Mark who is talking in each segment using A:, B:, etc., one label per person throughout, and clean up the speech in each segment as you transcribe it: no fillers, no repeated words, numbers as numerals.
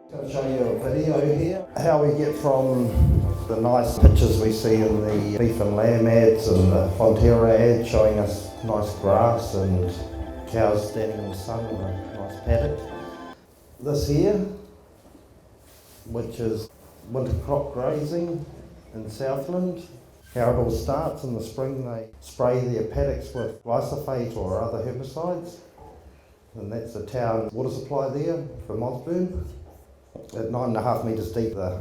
A: I'm going to show you a video here, how we get from the nice pictures we see in the beef and lamb ads and the Fonterra ads showing us nice grass and cows standing in the sun in a nice paddock. This here, which is winter crop grazing in Southland. How it all starts in the spring, they spray their paddocks with glyphosate or other herbicides, and that's the town water supply there for Mosburn. At 9.5 metres deep, the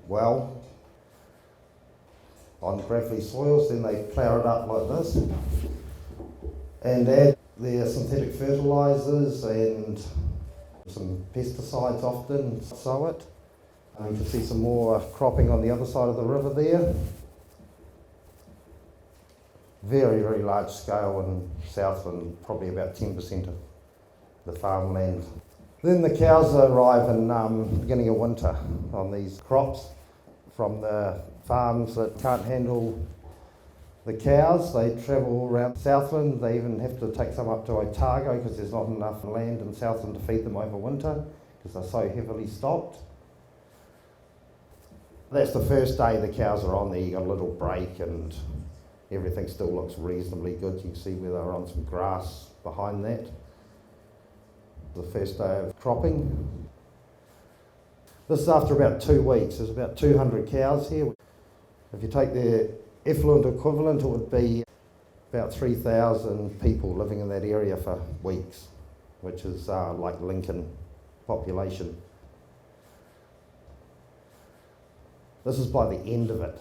A: well on gravelly soils, then they plough it up like this and add their synthetic fertilisers and some pesticides often, sow it. You can see some more cropping on the other side of the river there. Very, very large scale in Southland, probably about 10% of the farmland. Then the cows arrive in beginning of winter on these crops from the farms that can't handle the cows. They travel around Southland. They even have to take some up to Otago because there's not enough land in Southland to feed them over winter because they're so heavily stocked. That's the first day the cows are on there. You got a little break and everything still looks reasonably good. You can see where they're on some grass behind that. The first day of cropping. This is after about 2 weeks. There's about 200 cows here. If you take their effluent equivalent, it would be about 3,000 people living in that area for weeks, which is like Lincoln population. This is by the end of it.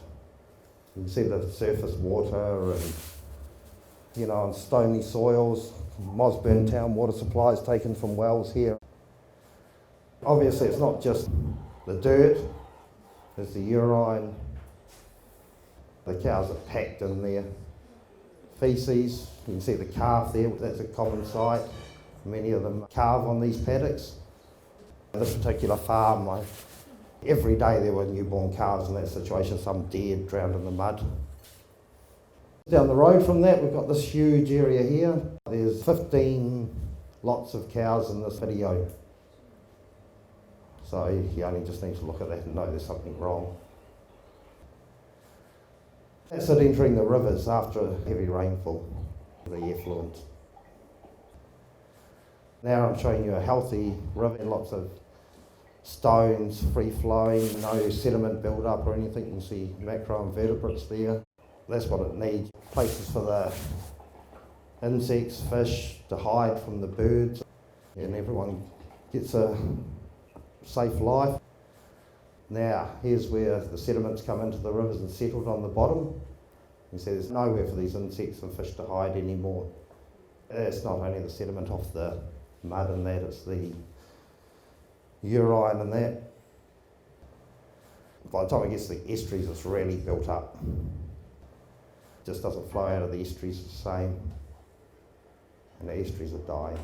A: You can see the surface water and, on stony soils. Mosburn town water supply is taken from wells here. Obviously it's not just the dirt, there's the urine. The cows are packed in their feces. You can see the calf there, that's a common sight. Many of them calve on these paddocks. This particular farm, every day there were newborn calves in that situation, some dead, drowned in the mud. Down the road from that, we've got this huge area here. There's 15 lots of cows in this video. So you only just need to look at that and know there's something wrong. That's it entering the rivers after heavy rainfall, the effluent. Now I'm showing you a healthy river, lots of stones, free flowing, no sediment build up or anything. You can see macroinvertebrates there. That's what it needs. Places for the insects, fish to hide from the birds, and everyone gets a safe life. Now, here's where the sediments come into the rivers and settled on the bottom. You see there's nowhere for these insects and fish to hide anymore. It's not only the sediment off the mud and that, it's the urine and that. By the time it gets to the estuaries, it's really built up. Just doesn't flow out of the estuaries the same, and the estuaries are dying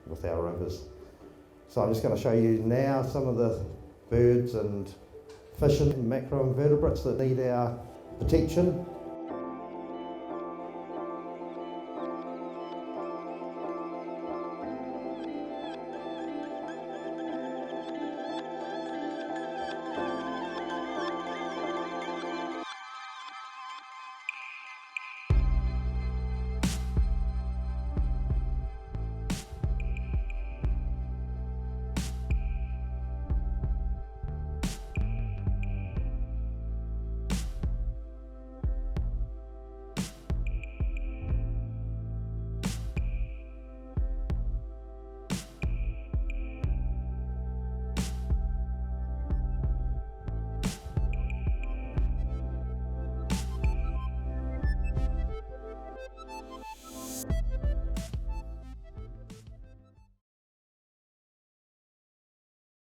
A: with our rivers. So I'm just going to show you now some of the birds and fish and macroinvertebrates that need our protection.